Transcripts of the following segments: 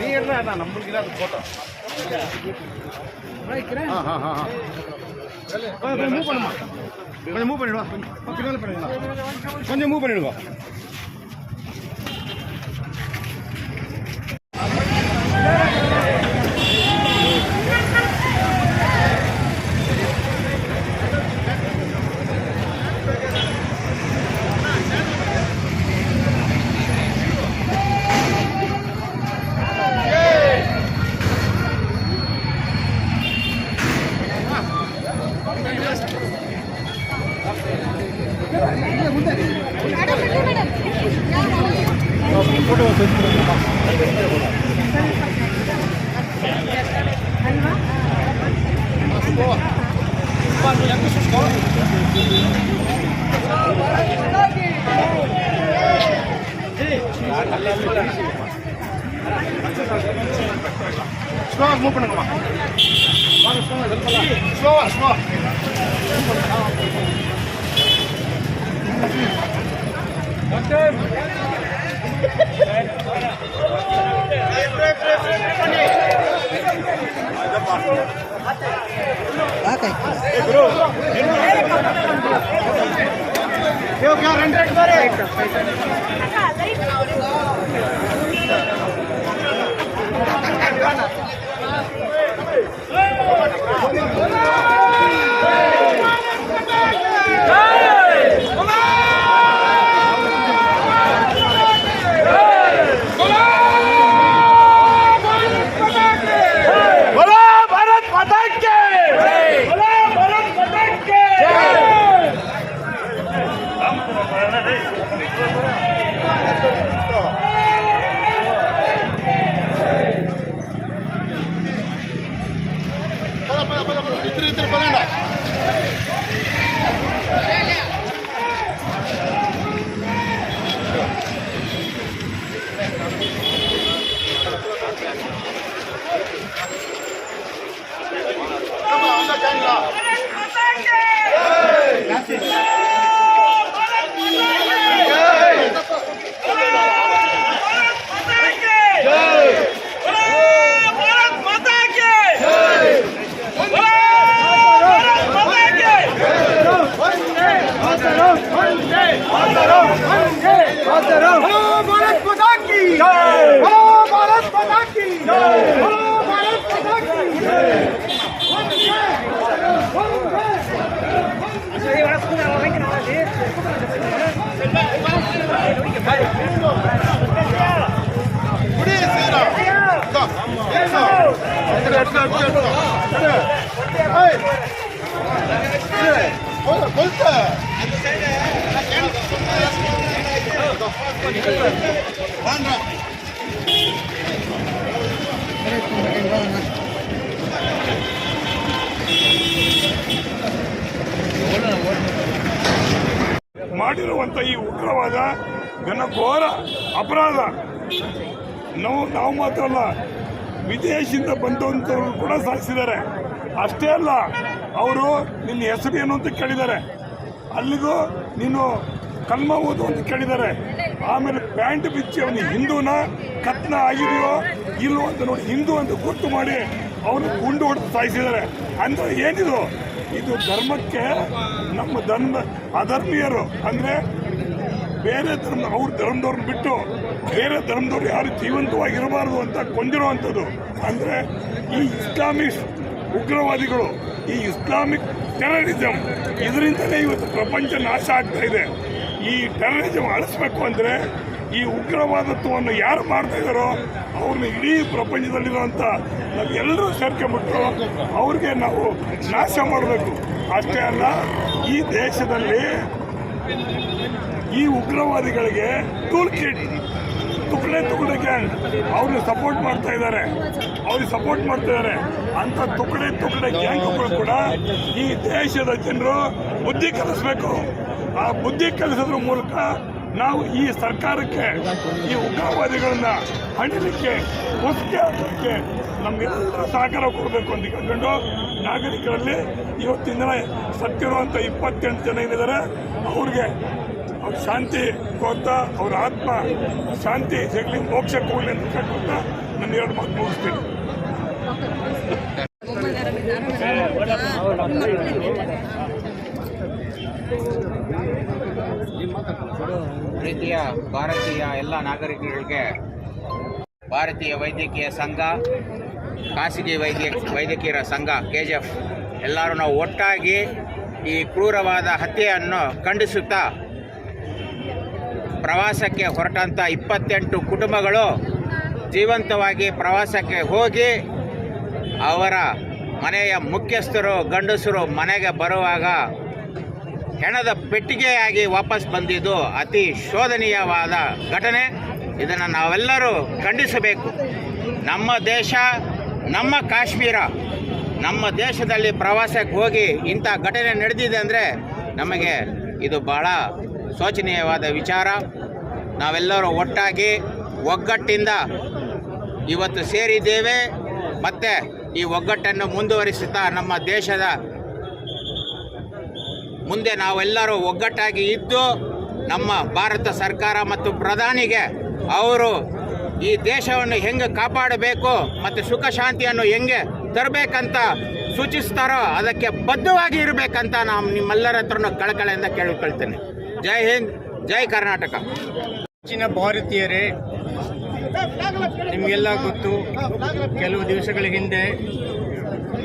நீ என்ன நம்மளுக்கு இல்லாத போட்டோ கொஞ்சம் மூவ் பண்ணுமா கொஞ்சம் மூவ் பண்ணிடுவா பின்னால் பண்ணிடுவா கொஞ்சம் மூவ் பண்ணிடுவா ಫೋಟೋ ஸ்லோ மூவ் பண்ணுங்கம்மா ஸ்லோவா ஸ்லோ ಮಾಡಿರುವಂತ ಈ ಉಗ್ರವಾದ ಘನಘೋರ ಅಪರಾಧ. ನಾವು ಮಾತ್ರ ಅಲ್ಲ, ವಿದೇಶದಿಂದ ಬಂದಂತವರು ಕೂಡ ಸಾಧಿಸಿದ್ದಾರೆ. ಅಷ್ಟೇ ಅಲ್ಲ, ಅವರು ನಿನ್ನ ಹೆಸರು ಏನು ಅಂತ ಕೇಳಿದ್ದಾರೆ, ಅಲ್ಲಿಗೂ ನೀನು ಕಲ್ಮ ಓದು ಅಂತ ಕೇಳಿದ್ದಾರೆ. ಆಮೇಲೆ ಪ್ಯಾಂಟ್ ಬಿಚ್ಚಿ ಅವನು ಹಿಂದೂನ ಕತ್ನ ಆಗಿದೆಯೋ ಇಲ್ಲೋ ಅಂತ ನೋಡಿ ಹಿಂದೂ ಅಂತ ಗುರ್ತು ಮಾಡಿ ಅವನು ಗುಂಡು ಹೊಡೆದು ಸಾಯಿಸಿದ್ದಾರೆ. ಅಂದ್ರೆ ಏನಿದು? ಇದು ಧರ್ಮಕ್ಕೆ ನಮ್ಮ ಅಧರ್ಮೀಯರು ಅಂದ್ರೆ ಬೇರೆ ಧರ್ಮ ಅವ್ರ ಧರ್ಮದವ್ರನ್ನ ಬಿಟ್ಟು ಬೇರೆ ಧರ್ಮದವ್ರು ಯಾರು ಜೀವಂತವಾಗಿರಬಾರ್ದು ಅಂತ ಕೊಂದಿರುವಂಥದ್ದು. ಅಂದ್ರೆ ಈ ಇಸ್ಲಾಮಿಸ್ಟ್ ಉಗ್ರವಾದಿಗಳು, ಈ ಇಸ್ಲಾಮಿಕ್ ಟೆರರಿಸಂ, ಇದರಿಂದಲೇ ಇವತ್ತು ಪ್ರಪಂಚ ನಾಶ ಆಗ್ತಾ ಇದೆ. ಈ ಟೆರರಿಸಂ ಅಳಿಸ್ಬೇಕು ಅಂದ್ರೆ ಈ ಉಗ್ರವಾದತ್ವವನ್ನು ಯಾರು ಮಾಡ್ತಾ ಇದ್ದಾರೋ ಅವ್ರನ್ನ ಇಡೀ ಪ್ರಪಂಚದಲ್ಲಿರುವಂಥ ನಾವೆಲ್ಲರೂ ಸೇರ್ಕೊಂಡ್ಬಿಟ್ಟು ಅವ್ರಿಗೆ ನಾವು ನಾಶ ಮಾಡಬೇಕು. ಅಷ್ಟೇ ಅಲ್ಲ, ಈ ದೇಶದಲ್ಲಿ ಈ ಉಗ್ರವಾದಿಗಳಿಗೆ ಟೂಲ್ ಕಿಟ್, ತುಕಡೆ ಗ್ಯಾಂಗ್ ಅವ್ರನ್ನ ಸಪೋರ್ಟ್ ಮಾಡ್ತಾ ಇದ್ದಾರೆ, ಅಂತ ತುಕಡೆ ಗ್ಯಾಂಗ್ಗಳು ಕೂಡ ಈ ದೇಶದ ಜನರು ಬುದ್ಧಿ ಕಲಿಸಬೇಕು. ಆ ಬುದ್ಧಿ ಕಲಿಸೋದ್ರ ಮೂಲಕ ನಾವು ಈ ಸರ್ಕಾರಕ್ಕೆ ಈ ಉಗ್ರವಾದಿಗಳನ್ನ ಹಣಿಲಿಕ್ಕೆ ಒಪ್ಪಿಗೆ ಹಾಕಲಿಕ್ಕೆ ನಮಗೆಲ್ಲ ಸಹಕಾರ ಕೊಡಬೇಕು ಅಂತ ಕಂಡು ನಾಗರಿಕರಲ್ಲಿ ಇವತ್ತಿನ ದಿನ ಸತ್ತಿರುವಂಥ 28 ಜನ ಏನಿದ್ದಾರೆ ಅವ್ರಿಗೆ ಶಾಂತಿ ಕೋರ್ತಾ ಅವ್ರ ಆತ್ಮ ಶಾಂತಿ ಸಿಗಲಿ, ಮೋಕ್ಷಕ್ಕೆ ಹೋಗಲಿ ಅಂತ ಕೇಳ್ಕೊತಾ ನನ್ನ 2 ಮಾತು ಮುಗಿಸ್ತೀನಿ. ಪ್ರೀತಿಯ ಭಾರತೀಯ ಎಲ್ಲ ನಾಗರಿಕರಿಗೆ ಭಾರತೀಯ ವೈದ್ಯಕೀಯ ಸಂಘ, ಖಾಸಗಿ ವೈದ್ಯಕೀಯರ ಸಂಘ KGF ಎಲ್ಲರೂ ನಾವು ಒಟ್ಟಾಗಿ ಈ ಕ್ರೂರವಾದ ಹತ್ಯೆಯನ್ನು ಖಂಡಿಸುತ್ತಾ ಪ್ರವಾಸಕ್ಕೆ ಹೊರಟಂಥ 28 ಕುಟುಂಬಗಳು ಜೀವಂತವಾಗಿ ಪ್ರವಾಸಕ್ಕೆ ಹೋಗಿ ಅವರ ಮನೆಯ ಮುಖ್ಯಸ್ಥರು ಗಂಡಸರು ಮನೆಗೆ ಬರುವಾಗ ಹೆಣದ ಪೆಟ್ಟಿಗೆಯಾಗಿ ವಾಪಸ್ ಬಂದಿದ್ದು ಅತಿ ಶೋಧನೀಯವಾದ ಘಟನೆ. ಇದನ್ನು ನಾವೆಲ್ಲರೂ ಖಂಡಿಸಬೇಕು. ನಮ್ಮ ದೇಶ, ನಮ್ಮ ಕಾಶ್ಮೀರ, ನಮ್ಮ ದೇಶದಲ್ಲಿ ಪ್ರವಾಸಕ್ಕೆ ಹೋಗಿ ಇಂಥ ಘಟನೆ ನಡೆದಿದೆ ಅಂದರೆ ನಮಗೆ ಇದು ಭಾಳ ಶೋಚನೀಯವಾದ ವಿಚಾರ. ನಾವೆಲ್ಲರೂ ಒಟ್ಟಾಗಿ ಒಗ್ಗಟ್ಟಿಂದ ಇವತ್ತು ಸೇರಿದ್ದೇವೆ. ಮತ್ತು ಈ ಒಗ್ಗಟ್ಟನ್ನು ಮುಂದುವರಿಸುತ್ತಾ ನಮ್ಮ ದೇಶದ ಮುಂದೆ ನಾವೆಲ್ಲರೂ ಒಗ್ಗಟ್ಟಾಗಿ ಇದ್ದು ನಮ್ಮ ಭಾರತ ಸರ್ಕಾರ ಮತ್ತು ಪ್ರಧಾನಿಗೆ ಅವರು ಈ ದೇಶವನ್ನು ಹೆಂಗೆ ಕಾಪಾಡಬೇಕು ಮತ್ತು ಸುಖ ಶಾಂತಿಯನ್ನು ಹೆಂಗೆ ತರಬೇಕಂತ ಸೂಚಿಸ್ತಾರೋ ಅದಕ್ಕೆ ಬದ್ಧವಾಗಿ ಇರಬೇಕಂತ ನಾನು ನಿಮ್ಮೆಲ್ಲರ ಹತ್ರನೂ ಕಳಕಳಿಯಿಂದ ಕೇಳಿಕೊಳ್ತೇನೆ. ಜೈ ಹಿಂದ್, ಜೈ ಕರ್ನಾಟಕ. ಹೆಚ್ಚಿನ ಭಾರತೀಯರೇ, ನಿಮಗೆಲ್ಲ ಗೊತ್ತು, ಕೆಲವು ದಿವಸಗಳ ಹಿಂದೆ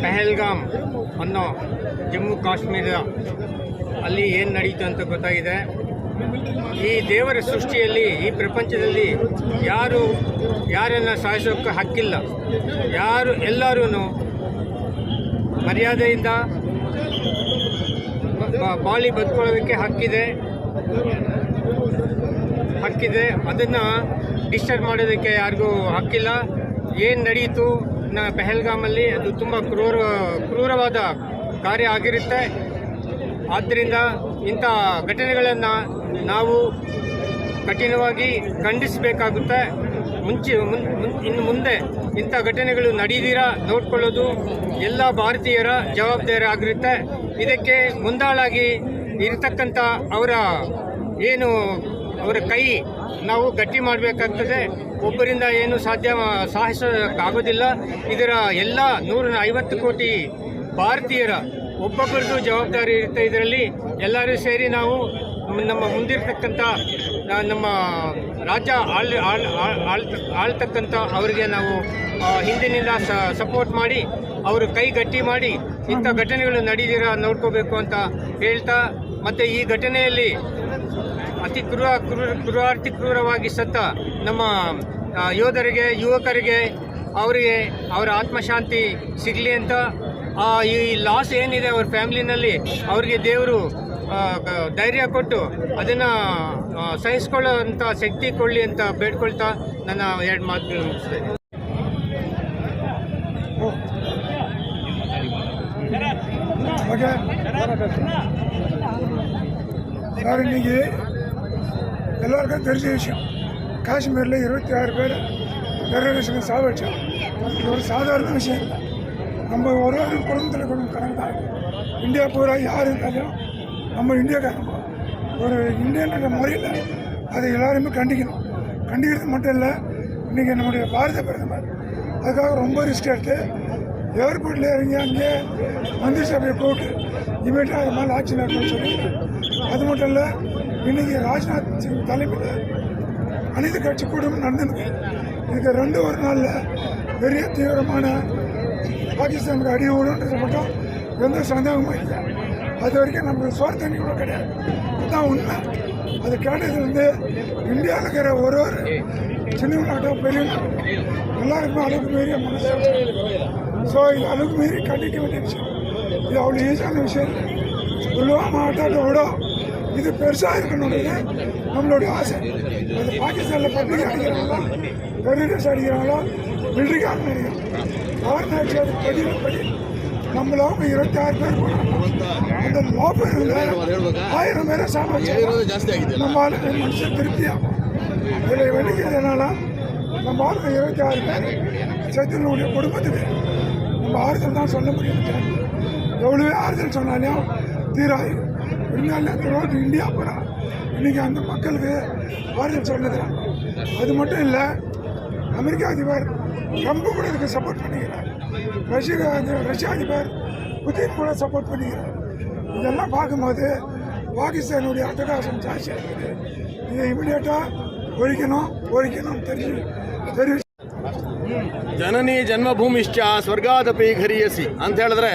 ಪಹಲ್ಗಾಮ್ ಅನ್ನೋ ಜಮ್ಮು ಕಾಶ್ಮೀರ ಅಲ್ಲಿ ಏನು ನಡೀತು ಅಂತ ಗೊತ್ತಾಗಿದೆ. ಈ ದೇವರ ಸೃಷ್ಟಿಯಲ್ಲಿ, ಈ ಪ್ರಪಂಚದಲ್ಲಿ ಯಾರನ್ನು ಸಾಯಿಸೋಕ್ಕೆ ಹಕ್ಕಿಲ್ಲ. ಎಲ್ಲರೂ ಮರ್ಯಾದೆಯಿಂದ ಬಾಳಿ ಬದುಕೊಳ್ಳೋದಕ್ಕೆ ಹಕ್ಕಿದೆ. ಅದನ್ನು ಡಿಸ್ಟರ್ಬ್ ಮಾಡೋದಕ್ಕೆ ಯಾರಿಗೂ ಹಕ್ಕಿಲ್ಲ. ಏನು ನಡೀತು ಪಹಲ್ಗಾಮಲ್ಲಿ ಅದು ತುಂಬ ಕ್ರೂರವಾದ ಕಾರ್ಯ ಆಗಿರುತ್ತೆ. ಆದ್ದರಿಂದ ಇಂಥ ಘಟನೆಗಳನ್ನು ನಾವು ಕಠಿಣವಾಗಿ ಖಂಡಿಸಬೇಕಾಗುತ್ತೆ. ಇನ್ನು ಮುಂದೆ ಇಂಥ ಘಟನೆಗಳು ನಡೆದಿರ ನೋಡ್ಕೊಳ್ಳೋದು ಎಲ್ಲ ಭಾರತೀಯರ ಜವಾಬ್ದಾರಿ ಆಗಿರುತ್ತೆ. ಇದಕ್ಕೆ ಮುಂದಾಳಾಗಿ ಇರತಕ್ಕಂಥ ಅವರ ಕೈ ನಾವು ಗಟ್ಟಿ ಮಾಡಬೇಕಾಗ್ತದೆ. ಒಬ್ಬರಿಂದ ಏನು ಸಾಧಿಸೋಕ್ಕಾಗೋದಿಲ್ಲ. ಇದರ ಎಲ್ಲ 150 ಕೋಟಿ ಭಾರತೀಯರ ಒಬ್ಬೊಬ್ಬರದ್ದು ಜವಾಬ್ದಾರಿ ಇರುತ್ತೆ. ಇದರಲ್ಲಿ ಎಲ್ಲರೂ ಸೇರಿ ನಾವು ನಮ್ಮ ಮುಂದಿರ್ತಕ್ಕಂಥ ನಮ್ಮ ರಾಜ್ಯ ಆಳ್ತಕ್ಕಂಥ ಅವರಿಗೆ ನಾವು ಹಿಂದಿನಿಂದ ಸಪೋರ್ಟ್ ಮಾಡಿ ಅವರು ಕೈ ಗಟ್ಟಿ ಮಾಡಿ ಇಂಥ ಘಟನೆಗಳು ನಡೆದಿರ ನೋಡ್ಕೋಬೇಕು ಅಂತ ಹೇಳ್ತಾ, ಮತ್ತು ಈ ಘಟನೆಯಲ್ಲಿ ಅತಿ ಕ್ರೂರವಾಗಿ ಸತ್ತ ನಮ್ಮ ಯೋಧರಿಗೆ, ಯುವಕರಿಗೆ ಅವರ ಆತ್ಮಶಾಂತಿ ಸಿಗಲಿ ಅಂತ, ಈ ಲಾಸ್ ಏನಿದೆ ಅವ್ರ ಫ್ಯಾಮಿಲಿನಲ್ಲಿ ಅವರಿಗೆ ದೇವರು ಧೈರ್ಯ ಕೊಟ್ಟು ಅದನ್ನು ಸಹಿಸ್ಕೊಳ್ಳೋಂಥ ಶಕ್ತಿ ಕೊಡಲಿ ಅಂತ ಬೇಡ್ಕೊಳ್ತಾ ನನ್ನ 2 ಮಾತುಗಳು ಮುಗಿಸ್ತೇನೆ. சார், இன்னைக்கு எல்லாருக்கும் தெரிஞ்ச விஷயம், காஷ்மீரில் 26 பேர் டெரரிஸ்டுங்க சாவடிச்சாங்க. இது ஒரு சாதாரண விஷயம் இல்லை. நம்ம ஒரு குடும்பத்தில் கணக்கு தான். இந்தியா பூரா யார் இருந்தாலும் நம்ம இந்தியாக்காரங்க ஒரு இந்தியன்ற முறையில் அதை எல்லாருமே கண்டிக்கணும். கண்டிக்கிறது மட்டும் இல்லை, இன்றைக்கி நம்முடைய பாரத பிரதமர் அதுக்காக ரொம்ப ரிஸ்க் எடுத்து ஏர்போர்ட்டில் இறங்கி அங்கே மந்திரி சபையை கூப்பிட்டு இமீடியட்டாக அது மேலே ஆட்சி நடக்கணும்னு சொல்லி, அது மட்டும் இல்லை, இன்றைக்கி ராஜ்நாத் சிங் தலைமையில் அனைத்து கட்சி கூட்டம் நடந்துருக்கு. இதுக்கு 2 நாளில் பெரிய தீவிரமான பாகிஸ்தானுக்கு அடி விடுன்றது மட்டும் எந்த சந்தேகமும் இல்லை. அது வரைக்கும் நமக்கு சோறு தண்ணி கூட கிடையாது. அதுதான் உண்மை. அது கேட்டதுலேருந்து இந்தியாவில் இருக்கிற ஒரு சின்ன நாட்டம் பெரிய எல்லாருக்குமே அளவுக்கு மீறிய மனசு. ஸோ இது அளவுக்கு மீறி கண்டிக்க வேண்டிய விஷயம். இது அவ்வளோ ஈஸியான விஷயம் இல்லை. புல்வாமா அட்டாக்கை விட இது பெருசாக இருக்கணுன்றது நம்மளுடைய ஆசை. அது பாகிஸ்தானில் பப்ளிக் அடிக்கிறாங்களோ, டெரரிஸ்ட் அடிக்கிறாங்களோ, மிலிட்ரிக்காரன் அடிக்கிறாங்க, கவர்னர் ஆட்சி அது படி நம்மளாக 26 பேர் போனாங்க. அந்த லோபரில் 1000 பேரை சாப்பிட்டு நம்ம ஆளுக்கு மனுஷன் திருப்தியாகும். இதில் வெள்ளிக்கிறதுனால நம்ம ஆளுக்கு 26 பேர் செத்துனுடைய குடும்பத்துக்கு நம்ம ஆறுதல் தான் சொல்ல முடியும். எவ்வளோ ஆறுதல் சொன்னாலும் தீராது. இருந்தாலும் த்ரூஅவுட் இந்தியா பூரா இன்றைக்கி அந்த மக்களுக்கு ஆறுதல் சொன்னதுறாங்க. அது மட்டும் இல்லை, அமெரிக்க அதிபர் ட்ரம்ப் கூட இதுக்கு சப்போர்ட் பண்ணிக்கிறார். ரஷ்ய அதிபர் புதின் கூட சப்போர்ட் பண்ணிக்கிறார். இதெல்லாம் பார்க்கும்போது பாகிஸ்தானுடைய அட்டகாசம் ஜாஸ்தியாக இருக்குது. இதை இமிடியேட்டாக ஒழிக்கணும் தெரிவிச்சு ಜನನಿ ಜನ್ಮಭೂಮಿಶ್ಚ ಸ್ವರ್ಗಾದಪಿ ಘರಿಯಸಿ ಅಂತ ಹೇಳಿದ್ರೆ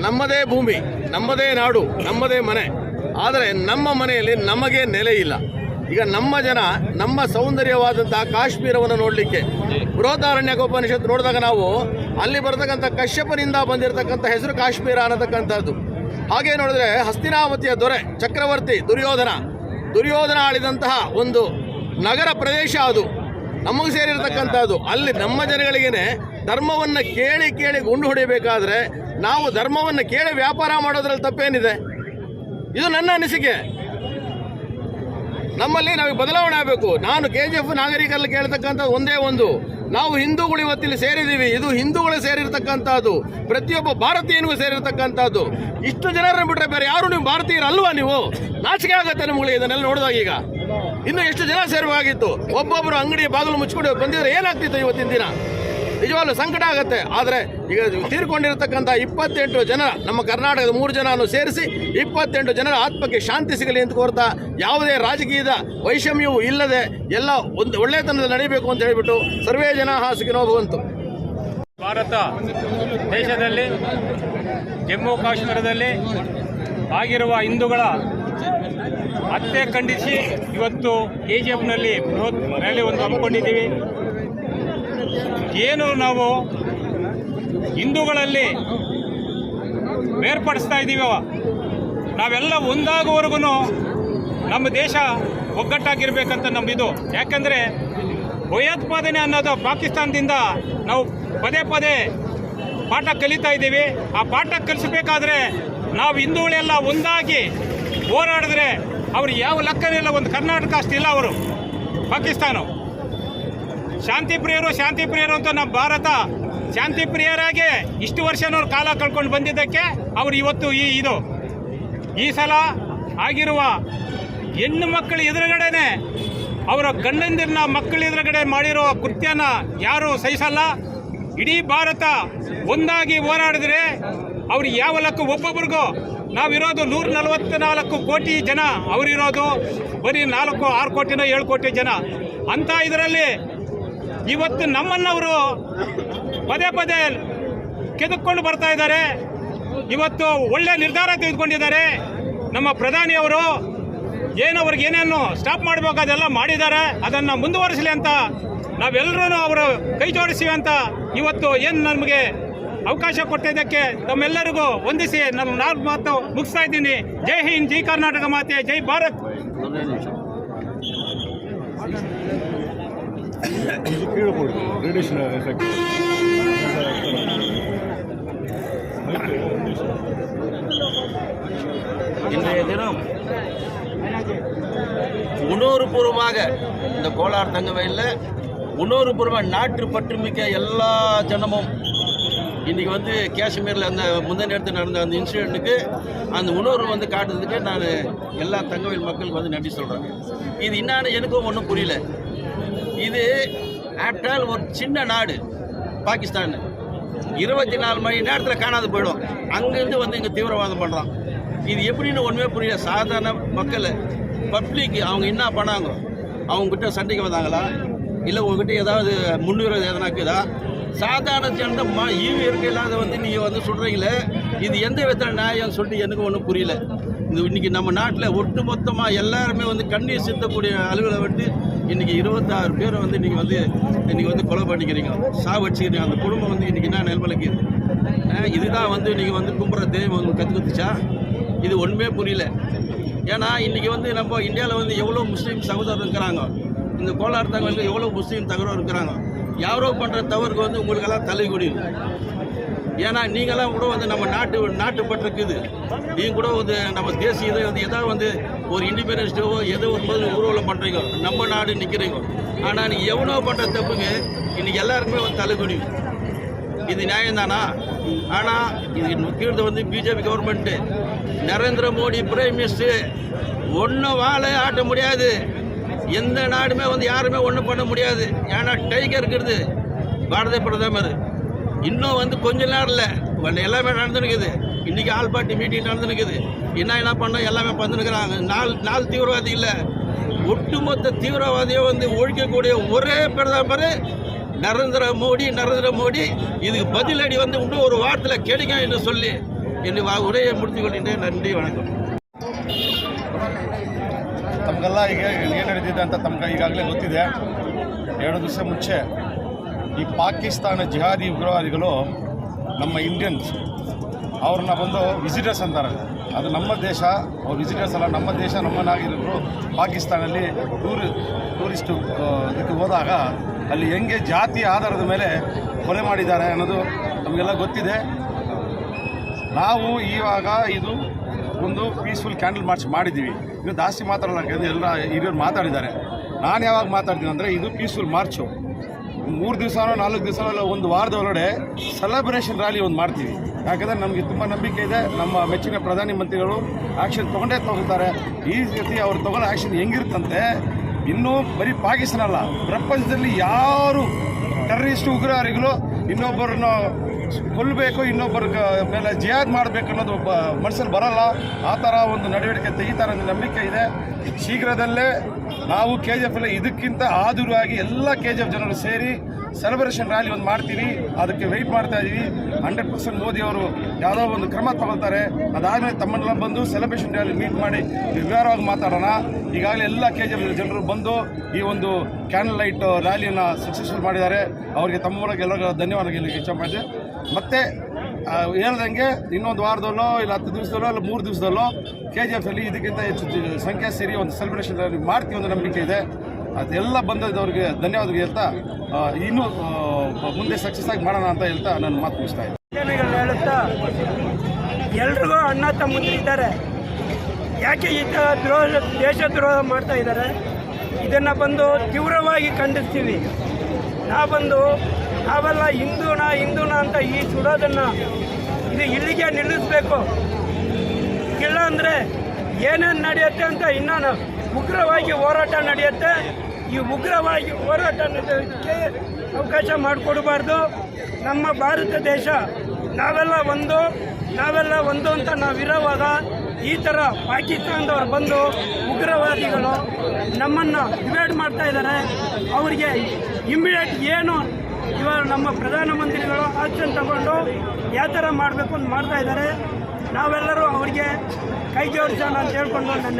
ನಮ್ಮದೇ ಭೂಮಿ, ನಮ್ಮದೇ ನಾಡು, ನಮ್ಮದೇ ಮನೆ. ಆದರೆ ನಮ್ಮ ಮನೆಯಲ್ಲಿ ನಮಗೆ ನೆಲೆ ಇಲ್ಲ. ಈಗ ನಮ್ಮ ಜನ ನಮ್ಮ ಸೌಂದರ್ಯವಾದಂತಹ ಕಾಶ್ಮೀರವನ್ನು ನೋಡಲಿಕ್ಕೆ ಬೃಹದಾರಣ್ಯಕೋಪನಿಷತ್ತು ನೋಡಿದಾಗ ನಾವು ಅಲ್ಲಿ ಬರತಕ್ಕಂಥ ಕಶ್ಯಪನಿಂದ ಬಂದಿರತಕ್ಕಂಥ ಹೆಸರು ಕಾಶ್ಮೀರ ಅನ್ನತಕ್ಕಂಥದ್ದು. ಹಾಗೆ ನೋಡಿದ್ರೆ ಹಸ್ತಿನಾವತಿಯ ದೊರೆ ಚಕ್ರವರ್ತಿ ದುರ್ಯೋಧನ ಆಳಿದಂತಹ ಒಂದು ನಗರ ಪ್ರದೇಶ ಅದು ನಮಗೆ ಸೇರಿರತಕ್ಕಂಥದ್ದು. ಅಲ್ಲಿ ನಮ್ಮ ಜನಗಳಿಗೇನೆ ಧರ್ಮವನ್ನು ಕೇಳಿ ಗುಂಡು ಹೊಡಿಬೇಕಾದ್ರೆ ನಾವು ಧರ್ಮವನ್ನು ಕೇಳಿ ವ್ಯಾಪಾರ ಮಾಡೋದ್ರಲ್ಲಿ ತಪ್ಪೇನಿದೆ? ಇದು ನನ್ನ ಅನಿಸಿಕೆ. ನಮ್ಮಲ್ಲಿ ನಾವು ಬದಲಾವಣೆ ಆಗಬೇಕು. ನಾನು KGF ನಾಗರಿಕರಲ್ಲಿ ಕೇಳ್ತಕ್ಕಂಥ ಒಂದೇ ಒಂದು, ನಾವು ಹಿಂದೂಗಳು ಇವತ್ತಿಲ್ಲಿ ಸೇರಿದ್ದೀವಿ. ಇದು ಹಿಂದೂಗಳು ಸೇರಿರ್ತಕ್ಕಂಥದ್ದು, ಪ್ರತಿಯೊಬ್ಬ ಭಾರತೀಯನಿಗೂ ಸೇರಿರ್ತಕ್ಕಂಥದ್ದು. ಇಷ್ಟು ಜನರನ್ನು ಬಿಟ್ಟರೆ ಬೇರೆ ಯಾರು ನೀವು ಭಾರತೀಯರಲ್ವಾ? ನೀವು ನಾಚಿಕೆ ಆಗುತ್ತೆ ನಿಮ್ಗಳಿಗೆ ಇದನ್ನೆಲ್ಲ ನೋಡಿದಾಗ. ಈಗ ಇನ್ನು ಎಷ್ಟು ಜನ ಸೇರುವಾಗಿತ್ತು. ಒಬ್ಬೊಬ್ಬರು ಅಂಗಡಿ ಬಾಗಿಲು ಮುಚ್ಕೊಂಡು ಬಂದಿದ್ರೆ ಏನಾಗ್ತಿತ್ತು ಇವತ್ತಿನ ದಿನ? ನಿಜವಾಗ್ಲೂ ಸಂಕಟ ಆಗುತ್ತೆ. ಆದರೆ ಈಗ ತೀರ್ಕೊಂಡಿರತಕ್ಕಂಥ 28 ಜನ, ನಮ್ಮ ಕರ್ನಾಟಕದ 3 ಜನವನ್ನು ಸೇರಿಸಿ 28 ಜನರ ಆತ್ಮಕ್ಕೆ ಶಾಂತಿ ಸಿಗಲಿ ಅಂತ ಕೋರ್ತಾ, ಯಾವುದೇ ರಾಜಕೀಯದ ವೈಷಮ್ಯವೂ ಇಲ್ಲದೆ ಎಲ್ಲ ಒಂದು ಒಳ್ಳೆತನದಲ್ಲಿ ನಡೀಬೇಕು ಅಂತ ಹೇಳಿಬಿಟ್ಟು ಸರ್ವೇ ಜನ ಸುಖಿನೋ ಭವಂತು. ಭಾರತ ದೇಶದಲ್ಲಿ ಜಮ್ಮು ಕಾಶ್ಮೀರದಲ್ಲಿ ಆಗಿರುವ ಹಿಂದೂಗಳ ಹತ್ಯೆ ಖಂಡಿಸಿ ಇವತ್ತು KGFನಲ್ಲಿ ಬೃಹತ್ ರ್ಯಾಲಿ ಒಂದು ಹಮ್ಮಿಕೊಂಡಿದ್ದೀವಿ. ಏನು ನಾವು ಹಿಂದೂಗಳಲ್ಲಿ ಬೇರ್ಪಡಿಸ್ತಾ ಇದ್ದೀವೋ, ನಾವೆಲ್ಲ ಒಂದಾಗುವವರೆಗೂ ನಮ್ಮ ದೇಶ ಒಗ್ಗಟ್ಟಾಗಿರ್ಬೇಕಂತ ನಮ್ಮದು. ಯಾಕಂದರೆ ಭಯೋತ್ಪಾದನೆ ಅನ್ನೋದು ಪಾಕಿಸ್ತಾನದಿಂದ ನಾವು ಪದೇ ಪಾಠ ಕಲಿತಾ ಇದ್ದೀವಿ. ಆ ಪಾಠ ಕಲಿಸಬೇಕಾದ್ರೆ ನಾವು ಹಿಂದೂಗಳೆಲ್ಲ ಒಂದಾಗಿ ಹೋರಾಡಿದ್ರೆ ಅವ್ರು ಯಾವ ಲೆಕ್ಕನಿಲ್ಲ. ಒಂದು ಕರ್ನಾಟಕ ಅಷ್ಟಿಲ್ಲ ಅವರು. ಪಾಕಿಸ್ತಾನ ಶಾಂತಿ ಪ್ರಿಯರು ಅಂತ ನಮ್ಮ ಭಾರತ ಶಾಂತಿ ಪ್ರಿಯರಾಗಿ ಇಷ್ಟು ವರ್ಷನವ್ರು ಕಾಲ ಕಳ್ಕೊಂಡು ಬಂದಿದ್ದಕ್ಕೆ ಅವರು ಇವತ್ತು ಈ ಸಲ ಆಗಿರುವ ಹೆಣ್ಣು ಮಕ್ಕಳ ಎದುರುಗಡೆನೆ, ಅವರ ಗಂಡಂದಿರನ್ನ ಮಕ್ಕಳ ಎದುರುಗಡೆ ಮಾಡಿರೋ ಕೃತ್ಯನ ಯಾರೂ ಸಹಿಸಲ್ಲ. ಇಡೀ ಭಾರತ ಒಂದಾಗಿ ಹೋರಾಡಿದ್ರೆ ಅವ್ರು ಯಾವ ಲೆಕ್ಕ ಒಬ್ಬೊಬ್ರಿಗೂ ನಾವಿರೋದು 144 ಕೋಟಿ ಜನ, ಅವರಿರೋದು ಬರೀ 4-6 ಕೋಟಿನೋ 7 ಕೋಟಿ ಜನ. ಅಂತ ಇದರಲ್ಲಿ ಇವತ್ತು ನಮ್ಮನ್ನವರು ಪದೇ ಕೆದಕ್ಕೊಂಡು ಬರ್ತಾ ಇದ್ದಾರೆ. ಇವತ್ತು ಒಳ್ಳೆ ನಿರ್ಧಾರ ತೆಗೆದುಕೊಂಡಿದ್ದಾರೆ ನಮ್ಮ ಪ್ರಧಾನಿಯವರು. ಅವ್ರಿಗೆ ಏನೇನು ಸ್ಟಾಪ್ ಮಾಡಬೇಕು ಅದೆಲ್ಲ ಮಾಡಿದ್ದಾರೆ. ಅದನ್ನು ಮುಂದುವರಿಸಲಿ ಅಂತ ನಾವೆಲ್ಲರೂ ಅವರು ಕೈ ಜೋಡಿಸಿವಿ ಅಂತ ಇವತ್ತು ನಮಗೆ ಅವಕಾಶ ಕೊಟ್ಟಿದ್ದಕ್ಕೆ ತಮ್ಮೆಲ್ಲರಿಗೂ ವಂದಿಸಿ ನಮ್ಮ 4 ಮಾತು ಮುಗಿಸ್ತಾ ಇದ್ದೀನಿ. ಜೈ ಹಿಂದ್, ಜೈ ಕರ್ನಾಟಕ ಮಾತೆ, ಜೈ ಭಾರತ್. இன்றைய தினம் உணர்வுபூர்வமாக இந்த கோலார் தங்கவயலில் உணர்வுபூர்வமாக நாட்டு பற்றுமிக்க எல்லா ஜனமும் இன்றைக்கி வந்து காஷ்மீரில் அந்த முந்தின இடத்துல நடந்த அந்த இன்சிடெண்ட்டுக்கு அந்த உணர்வு வந்து காட்டுறதுக்கு நான் எல்லா தங்கவயல் மக்களுக்கு வந்து நன்றி சொல்கிறேன். இது என்னான்னு எனக்கும் ஒன்றும் புரியல. இது ஆஃப்டர் ஆல் ஒரு சின்ன நாடு பாகிஸ்தான், 24 மணி நேரத்தில் காணாது போயிடும். அங்கேருந்து வந்து இங்கே தீவிரவாதம் பண்ணுறான். இது எப்படின்னு ஒன்றுமே புரியல. சாதாரண மக்கள் பப்ளிக் அவங்க என்ன பண்ணாங்க? அவங்ககிட்ட சண்டைக்கு வந்தாங்களா, இல்லை உங்ககிட்ட ஏதாவது முன்னுரிமை எதனா இருக்குதா? சாதாரண ஜனந்த ஈவு இருக்க இல்லாத வந்து நீங்கள் வந்து சொல்கிறீங்களே, இது எந்த விதத்தில் நியாயம்னு சொல்லிட்டு எனக்கு ஒன்றும் புரியல. இன்றைக்கி நம்ம நாட்டில் ஒட்டு மொத்தமாக எல்லாருமே வந்து கண்ணீர் சிந்தக்கூடிய அளவில் விட்டு இன்றைக்கி 26 பேரை வந்து இன்றைக்கி வந்து கொலை பண்ணிக்கிறீங்க, சாவடிச்சிக்கிறீங்க. அந்த குடும்பம் வந்து இன்றைக்கி என்ன நிலைமைக்கு இதுதான் வந்து இன்றைக்கி வந்து கும்புற தெய்வம் வந்து கற்றுக்குத்துச்சா? இது ஒன்றுமே புரியல. ஏன்னா இன்றைக்கி வந்து நம்ம இந்தியாவில் வந்து எவ்வளோ முஸ்லீம் சகோதரர் இருக்கிறாங்க, இந்த கோலார் தங்களுக்கு எவ்வளோ முஸ்லீம் தகவல் இருக்கிறாங்க. யாரோ பண்ணுற தவறுக்கு வந்து உங்களுக்கெல்லாம் தலை குடியும். ஏன்னா நீங்களாம் கூட வந்து நம்ம நாட்டுப்பட்டிருக்குது. நீங்கள் கூட வந்து நம்ம தேசிய இதை வந்து ஏதாவது வந்து ஒரு இண்டிபெண்டன்ஸ் டேவோ ஏதோ ஒரு மாதிரி ஊர்வலம் பண்ணுறீங்க, நம்ம நாடு நிற்கிறீங்க. ஆனால் நீங்கள் எவ்வளோ பண்ணுற தப்புங்க இன்றைக்கி எல்லாருக்குமே வந்து தலை குடியும். இது நியாயம்தானா? ஆனால் இது கீழே வந்து BJP government, Narendra Modi prime minister ஒன்றும் வாழை ஆட்ட முடியாது. எந்த நாடுமே வந்து யாருமே ஒன்றும் பண்ண முடியாது. ஏன்னா டைகர் இருக்கிறது பாரத பிரதமர். இன்னும் வந்து கொஞ்ச நேரத்தில் எல்லாமே நடந்துருக்குது. இன்றைக்கி ஆல் பார்ட்டி மீட்டிங் நடந்துருக்குது. என்ன பண்ணோம் எல்லாமே பண்ணிருக்கிறாங்க. நாலு தீவிரவாதி இல்லை, ஒட்டுமொத்த தீவிரவாதியை வந்து ஒழிக்கக்கூடிய ஒரே பிரதமர் நரேந்திர மோடி. இதுக்கு பதிலடி வந்து இன்னும் ஒரு வாரத்தில் கிடைக்கும் என்று சொல்லி என்னை உரையை முடித்துக் கொள்கின்றேன். ನನ್ರಿ ವಣಕಂ. ತಮಗೆಲ್ಲ ಈಗ ಏನು ನಡೆದಿದೆ ಅಂತ ತಮ್ಗೆ ಈಗಾಗಲೇ ಗೊತ್ತಿದೆ. 2 ದಿವಸ ಮುಂಚೆ ಈ ಪಾಕಿಸ್ತಾನ ಜಿಹಾದಿ ಉಗ್ರವಾದಿಗಳು ನಮ್ಮ ಇಂಡಿಯನ್ಸ್ ಅವ್ರನ್ನ ಬಂದು ವಿಸಿಟರ್ಸ್ ಅಂತಾರೆ. ಅದು ನಮ್ಮ ದೇಶ, ಅವ್ರು ವಿಸಿಟರ್ಸ್ ಅಲ್ಲ, ನಮ್ಮ ದೇಶ ನಮ್ಮ ನಾಗರಿಕರು ಪಾಕಿಸ್ತಾನಲ್ಲಿ ಟೂರಿಸ್ಟು ಇದಕ್ಕೆ ಹೋದಾಗ ಅಲ್ಲಿ ಹೆಂಗೆ ಜಾತಿ ಆಧಾರದ ಮೇಲೆ ಕೊಲೆ ಮಾಡಿದ್ದಾರೆ ಅನ್ನೋದು ನಮಗೆಲ್ಲ ಗೊತ್ತಿದೆ. ನಾವು ಇವಾಗ ಇದು ಒಂದು ಪೀಸ್ಫುಲ್ ಕ್ಯಾಂಡಲ್ ಮಾರ್ಚ್ ಮಾಡಿದ್ದೀವಿ. ಇದು ಜಾಸ್ತಿ ಮಾತಾಡಲ್ಲ, ಎಲ್ಲ ಹಿರಿಯರು ಮಾತಾಡಿದ್ದಾರೆ. ನಾನು ಯಾವಾಗ ಮಾತಾಡ್ತೀನಿ ಅಂದರೆ ಇದು ಪೀಸ್ಫುಲ್ ಮಾರ್ಚು 3 ದಿವಸನೋ 4 ದಿವಸನೋ ಇಲ್ಲ ಒಂದು ವಾರದ ಒಳಗಡೆ ಸೆಲೆಬ್ರೇಷನ್ ರ್ಯಾಲಿ ಒಂದು ಮಾಡ್ತೀವಿ. ಯಾಕಂದರೆ ನಮಗೆ ತುಂಬ ನಂಬಿಕೆ ಇದೆ, ನಮ್ಮ ಮೆಚ್ಚಿನ ಪ್ರಧಾನಿ ಮಂತ್ರಿಗಳು ಆ್ಯಕ್ಷನ್ ತೊಗೊಳ್ತಾರೆ. ಈ ರೀತಿ ಅವ್ರು ತಗೊಳ್ಳೋ ಆ್ಯಕ್ಷನ್ ಹೆಂಗಿರುತ್ತಂತೆ, ಇನ್ನೂ ಬರೀ ಪಾಕಿಸ್ತಾನ ಅಲ್ಲ, ಪ್ರಪಂಚದಲ್ಲಿ ಯಾರು ಟೆರರಿಸ್ಟ್ ಉಗ್ರವಾದಿಗಳು ಇನ್ನೊಬ್ಬರನ್ನು ಕೊಲ್ಲಬೇಕು, ಇನ್ನೊಬ್ಬರ ಮೇಲೆ ಜಿಹಾದ್ ಮಾಡಬೇಕು ಅನ್ನೋದು ಒಬ್ಬ ಮನಸ್ಸಲ್ಲಿ ಬರಲ್ಲ. ಆ ಥರ ಒಂದು ನಡವಳಿಕೆ ತೆಗಿತಾರೆ ಅನ್ನೋ ನಂಬಿಕೆ ಇದೆ. ಶೀಘ್ರದಲ್ಲೇ ನಾವು KGF ಇದಕ್ಕಿಂತ ಆದುರವಾಗಿ ಎಲ್ಲ KGF ಜನರು ಸೇರಿ ಸೆಲೆಬ್ರೇಷನ್ ರ್ಯಾಲಿ ಒಂದು ಮಾಡ್ತೀವಿ. ಅದಕ್ಕೆ ವೆಯ್ಟ್ ಮಾಡ್ತಾ ಇದ್ದೀವಿ. 100% ಮೋದಿ ಅವರು ಯಾವುದೋ ಒಂದು ಕ್ರಮ ತಗೊಳ್ತಾರೆ. ಅದಾದಮೇಲೆ ತಮ್ಮನ್ನೆಲ್ಲ ಬಂದು ಸೆಲೆಬ್ರೇಷನ್ ರ್ಯಾಲಿ ಮೀಟ್ ಮಾಡಿ ವಿವರವಾಗಿ ಮಾತಾಡೋಣ. ಈಗಾಗಲೇ ಎಲ್ಲ KGF ಜನರು ಬಂದು ಈ ಒಂದು ಕ್ಯಾಂಡಲ್ ಲೈಟ್ ರ್ಯಾಲಿಯನ್ನು ಸಕ್ಸಸ್ಫುಲ್ ಮಾಡಿದ್ದಾರೆ. ಅವರಿಗೆ ತಮ್ಮ ಮೂಲಕ ಎಲ್ಲರಿಗೂ ಧನ್ಯವಾದ ಹೇಳಲಿಕ್ಕೆ ಇಷ್ಟಪಡ್ತೀನಿ. ಮತ್ತು ಹೇಳ್ದಂಗೆ ಇನ್ನೊಂದು ವಾರದಲ್ಲೋ ಇಲ್ಲ 10 ದಿವಸದಲ್ಲೋ ಇಲ್ಲ 3 ದಿವಸದಲ್ಲೋ KGF ಇದಕ್ಕಿಂತ ಹೆಚ್ಚು ಸಂಖ್ಯೆ ಸೇರಿ ಒಂದು ಸೆಲೆಬ್ರೇಷನ್ ರ್ಯಾಲಿ ಮಾಡ್ತೀವಿ ಒಂದು ನಂಬಿಕೆ ಇದೆ. ಅದೆಲ್ಲ ಬಂದವರಿಗೆ ಧನ್ಯವಾದ ಹೇಳ್ತಾ ಇನ್ನೂ ಮುಂದೆ ಸಕ್ಸಸ್ ಆಗಿ ಮಾಡೋಣ ಅಂತ ಹೇಳ್ತಾ ನಾನು ಮಾತು ಮುಗಿಸ್ತಾ ಇದ್ದೀನಿ. ಹೇಳುತ್ತಾ ಎಲ್ರಿಗೂ ಅಣ್ಣ ತಮ್ಮಂದಿರಿದ್ದಾರೆ. ಯಾಕೆ ಈ ಥರ ದೇಶದ್ರೋಹ ಮಾಡ್ತಾ ಇದ್ದಾರೆ, ಇದನ್ನು ಬಂದು ತೀವ್ರವಾಗಿ ಖಂಡಿಸ್ತೀವಿ. ನಾವೆಲ್ಲ ಹಿಂದೂನ ಅಂತ ಈ ಸುಡೋದನ್ನು ಇದು ಇಲ್ಲಿಗೆ ನಿಲ್ಲಿಸಬೇಕು. ಇಲ್ಲ ಅಂದರೆ ಏನೇನು ನಡೆಯುತ್ತೆ ಅಂತ ಇನ್ನೂ ಉಗ್ರವಾಗಿ ಹೋರಾಟ ನಡೆಯುತ್ತೆ. ಈ ಉಗ್ರವಾಗಿ ಹೋರಾಟ ನಡೆಯೋದಕ್ಕೆ ಅವಕಾಶ ಮಾಡಿಕೊಡಬಾರ್ದು. ನಮ್ಮ ಭಾರತ ದೇಶ ನಾವೆಲ್ಲ ಒಂದು ಅಂತ ನಾವಿರೋವಾಗ ಈ ಥರ ಪಾಕಿಸ್ತಾನದವ್ರು ಬಂದು ಉಗ್ರವಾದಿಗಳು ನಮ್ಮನ್ನು ಡಿವೈಡ್ ಮಾಡ್ತಾ ಇದ್ದಾರೆ. ಅವರಿಗೆ ಇಮ್ಮಿಡಿಯೇಟ್ ಏನು ಇವಾಗ ನಮ್ಮ ಪ್ರಧಾನಮಂತ್ರಿಗಳು ಆಕ್ಷನ್ ತಗೊಂಡು ಯಾವ ಥರ ಮಾಡಬೇಕು ಅಂತ ಮಾಡ್ತಾ ಇದ್ದಾರೆ. ನಾವೆಲ್ಲರೂ ಅವರಿಗೆ ಕೈ ಜೋಡಿಸೋಣ ಅಂತ ಹೇಳ್ಕೊಂಡು ನನ್ನ